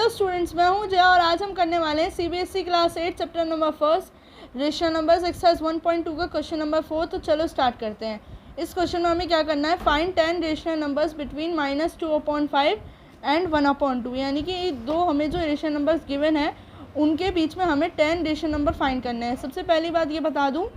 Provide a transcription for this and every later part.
Hello students, मैं हूँ जया और आज हम करने वाले हैं CBSE class 8 chapter number 1 rational numbers exercise 1.2 का क्वेश्चन नंबर 4। तो चलो स्टार्ट करते हैं। इस क्वेश्चन में हमें क्या करना है, find 10 rational numbers between -2/5 and 1/2, यानी कि दो हमें जो रेशनल नंबर्स गिवन है उनके बीच में हमें 10 रेशनल नंबर फाइंड करने हैं। सबसे पहली बात ये बता दूँ,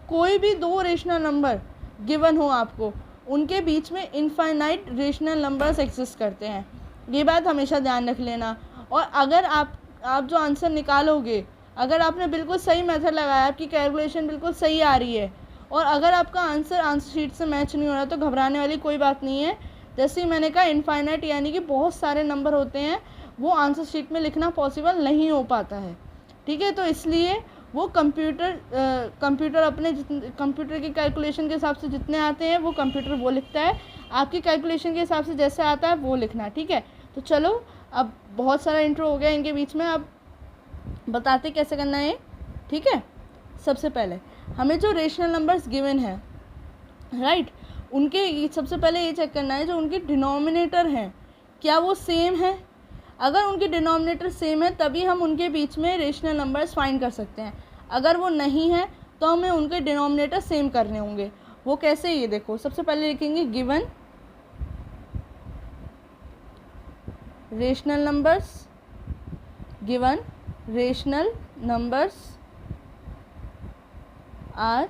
कोई भी दो रेशनल नंबर गिवन हो आपको, उनके बीच में इनफाइनाइट रेशनल नंबर्स एग्जिस्ट करते हैं। ये बात हमेशा ध्यान रख लेना। और अगर आप जो आंसर निकालोगे, अगर आपने बिल्कुल सही मेथड लगाया, आपकी कैलकुलेशन बिल्कुल सही आ रही है और अगर आपका आंसर शीट से मैच नहीं हो रहा, तो घबराने वाली कोई बात नहीं है। जैसे ही मैंने कहा, इनफाइनाइट यानी कि बहुत सारे नंबर होते हैं, वो आंसर शीट में लिखना पॉसिबल नहीं हो पाता है। ठीक है, तो इसलिए वो कंप्यूटर अपने कंप्यूटर की कैलकुलेशन के हिसाब से जितने आते हैं वो कंप्यूटर वो लिखता है। आपकी कैलकुलेशन के हिसाब से जैसे आता है वो लिखना। ठीक है, तो चलो, अब बहुत सारा इंट्रो हो गया इनके बीच में, अब बताते कैसे करना है। ठीक है, सबसे पहले हमें जो रेशनल नंबर्स गिवन है, राइट, उनके सबसे पहले ये चेक करना है जो उनके डिनोमिनेटर हैं क्या वो सेम है। अगर उनके डिनोमिनेटर सेम है तभी हम उनके बीच में रेशनल नंबर्स फाइंड कर सकते हैं। अगर वो नहीं है तो हमें उनके डिनोमिनेटर सेम करने होंगे। वो कैसे, ये देखो, सबसे पहले लिखेंगे given rational numbers are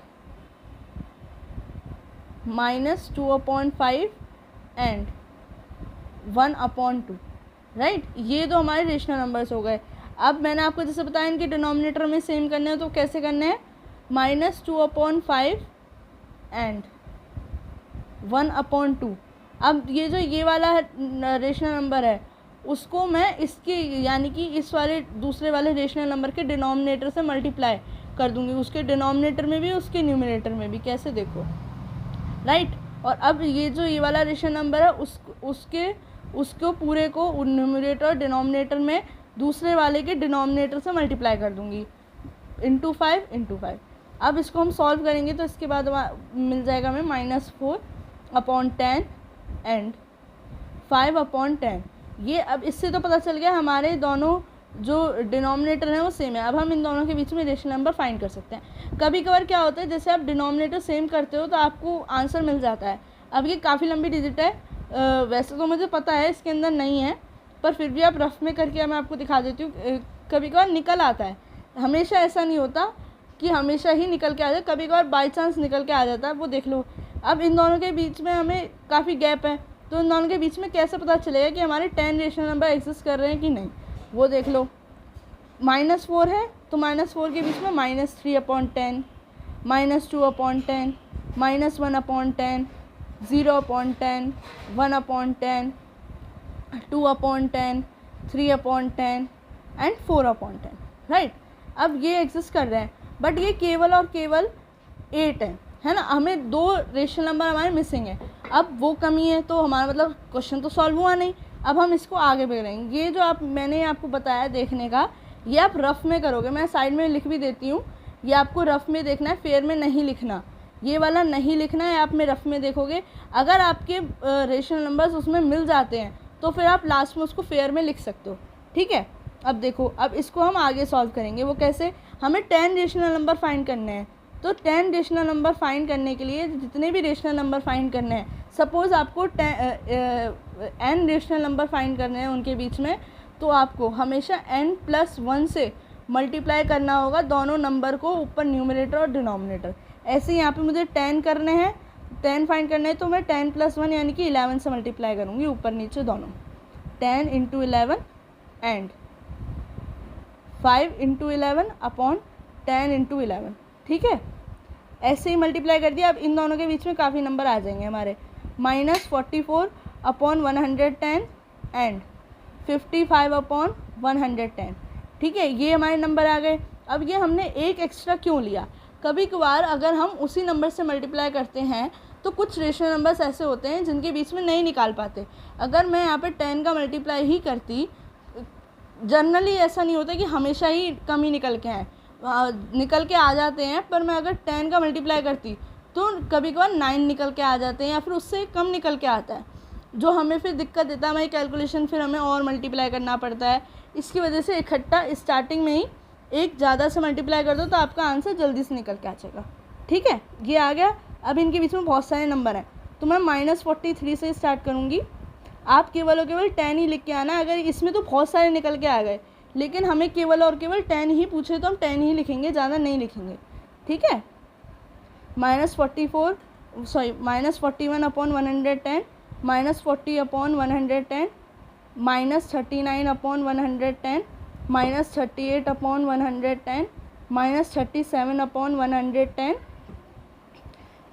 -2/5 and 1/2, right. ये तो हमारे रेशनल नंबर्स हो गए। अब मैंने आपको जैसे बताया इनके डिनोमिनेटर में सेम करने हैं, तो कैसे करने हैं, -2/5 एंड 1/2। अब ये वाला रेशनल नंबर है, उसको मैं इसके यानी कि इस वाले दूसरे वाले रेशनल नंबर के डिनोमिनेटर से मल्टीप्लाई कर दूंगी, उसके डिनोमिनेटर में भी उसके न्यूमरेटर में भी। कैसे, देखो, राइट। और अब ये वाला रेशनल नंबर है, उसको पूरे को न्यूमरेटर और डिनोमिनेटर में दूसरे वाले के डिनोमिनेटर से मल्टीप्लाई कर दूंगी, इंटू 5। अब इसको हम सॉल्व करेंगे तो इसके बाद मिल जाएगा हमें -4/10 एंड 5/10। ये अब इससे तो पता चल गया हमारे दोनों जो डिनोमिनेटर हैं वो सेम है। अब हम इन दोनों के बीच में रेशनल नंबर फाइंड कर सकते हैं। कभी कभार क्या होता है, जैसे आप डिनोमिनेटर सेम करते हो तो आपको आंसर मिल जाता है। अब ये काफ़ी लंबी डिजिट है, वैसे तो मुझे पता है इसके अंदर नहीं है, पर फिर भी आप रफ में करके मैं आपको दिखा देती हूँ। कभी कभार निकल आता है, हमेशा ऐसा नहीं होता कि हमेशा ही निकल के आ जाए, कभी कभार बाई चांस निकल के आ जाता है, वो देख लो। अब इन दोनों के बीच में हमें काफ़ी गैप है, तो इन दोनों के बीच में कैसे पता चलेगा कि हमारे 10 रेशनल नंबर एग्जिस्ट कर रहे हैं कि नहीं, वो देख लो। -4 है तो -4 के बीच में -3/10, -2/10, -1/10, 0/10, 1/10, 2/10, 3/10 एंड 4/10, राइट। अब ये एग्जिस्ट कर रहे हैं, बट ये केवल और केवल 8 है ना। हमें 2 रेशनल नंबर हमारे मिसिंग है। अब वो कमी है तो हमारा मतलब क्वेश्चन तो सॉल्व हुआ नहीं। अब हम इसको आगे बढ़ेंगे। ये जो मैंने आपको बताया देखने का, ये आप रफ में करोगे, मैं साइड में लिख भी देती हूँ। ये आपको रफ में देखना है, फेयर में नहीं लिखना, ये वाला नहीं लिखना है, आप में रफ में देखोगे। अगर आपके रेशनल नंबर्स उसमें मिल जाते हैं तो फिर आप लास्ट में उसको फेयर में लिख सकते हो। ठीक है, अब देखो, अब इसको हम आगे सॉल्व करेंगे। वो कैसे, हमें 10 रेशनल नंबर फाइंड करने हैं। तो 10 रेशनल नंबर फाइंड करने के लिए जितने भी रेशनल नंबर फाइंड करने हैं, सपोज़ आपको n रेशनल नंबर फाइंड करने हैं उनके बीच में, तो आपको हमेशा n+1 से मल्टीप्लाई करना होगा दोनों नंबर को, ऊपर न्यूमरेटर और डिनोमिनेटर। ऐसे ही यहाँ पे मुझे 10 करने हैं, 10 फाइंड करने हैं, तो मैं 10+1 यानी कि 11 से मल्टीप्लाई करूँगी, ऊपर नीचे दोनों। 10 × 11 एंड 5 × 11/10 × 11। ठीक है, ऐसे ही मल्टीप्लाई कर दिया। अब इन दोनों के बीच में काफ़ी नंबर आ जाएंगे हमारे, -44/110 एंड 55/110। ठीक है, ये हमारे नंबर आ गए। अब ये हमने एक एक्स्ट्रा क्यों लिया, कभी कभार अगर हम उसी नंबर से मल्टीप्लाई करते हैं तो कुछ रेशनल नंबर्स ऐसे होते हैं जिनके बीच में नहीं निकाल पाते। अगर मैं यहाँ पे 10 का मल्टीप्लाई ही करती, जनरली ऐसा नहीं होता कि हमेशा ही कम ही निकल के आए, निकल के आ जाते हैं, पर मैं अगर 10 का मल्टीप्लाई करती तो कभी कभार 9 निकल के आ जाते हैं या फिर उससे कम निकल के आता है। जो हमें फिर दिक्कत देता है, हमारी कैलकुलेशन फिर हमें और मल्टीप्लाई करना पड़ता है। इसकी वजह से इकट्ठा स्टार्टिंग में ही एक ज़्यादा से मल्टीप्लाई कर दो तो आपका आंसर जल्दी से निकल के आ जाएगा। ठीक है, ये आ गया। अब इनके बीच में बहुत सारे नंबर हैं, तो मैं -43 से स्टार्ट करूँगी। आप केवल और केवल 10 ही लिख के आना। अगर इसमें तो बहुत सारे निकल के आ गए, लेकिन हमें केवल और केवल 10 ही पूछे तो हम 10 ही लिखेंगे, ज़्यादा नहीं लिखेंगे। ठीक है, -41 upon 110, -40 upon 110, -39 upon 110, -38 upon 110, -37 upon 110,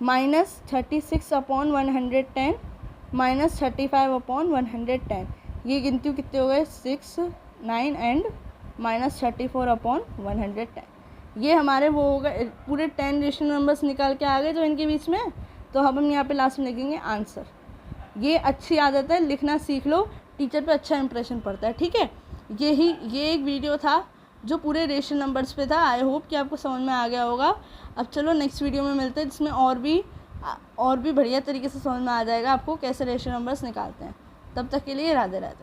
-36 upon 110, -35 upon 110। ये गिनती कितने हो गए? 6, 9 एंड -34 अपॉन 110। ये हमारे वो हो गए, पूरे 10 रेशनल नंबर्स निकाल के आ गए जो इनके बीच में। तो अब हम यहाँ पे लास्ट में लिखेंगे आंसर। ये अच्छी आदत है, लिखना सीख लो, टीचर पे अच्छा इंप्रेशन पड़ता है। ठीक है, ये एक वीडियो था जो पूरे रेशनल नंबर्स पे था। आई होप कि आपको समझ में आ गया होगा। अब चलो नेक्स्ट वीडियो में मिलते हैं, जिसमें और भी बढ़िया तरीके से समझ में आ जाएगा आपको कैसे रेशनल नंबर्स निकालते हैं। तब तक के लिए राधे राधे।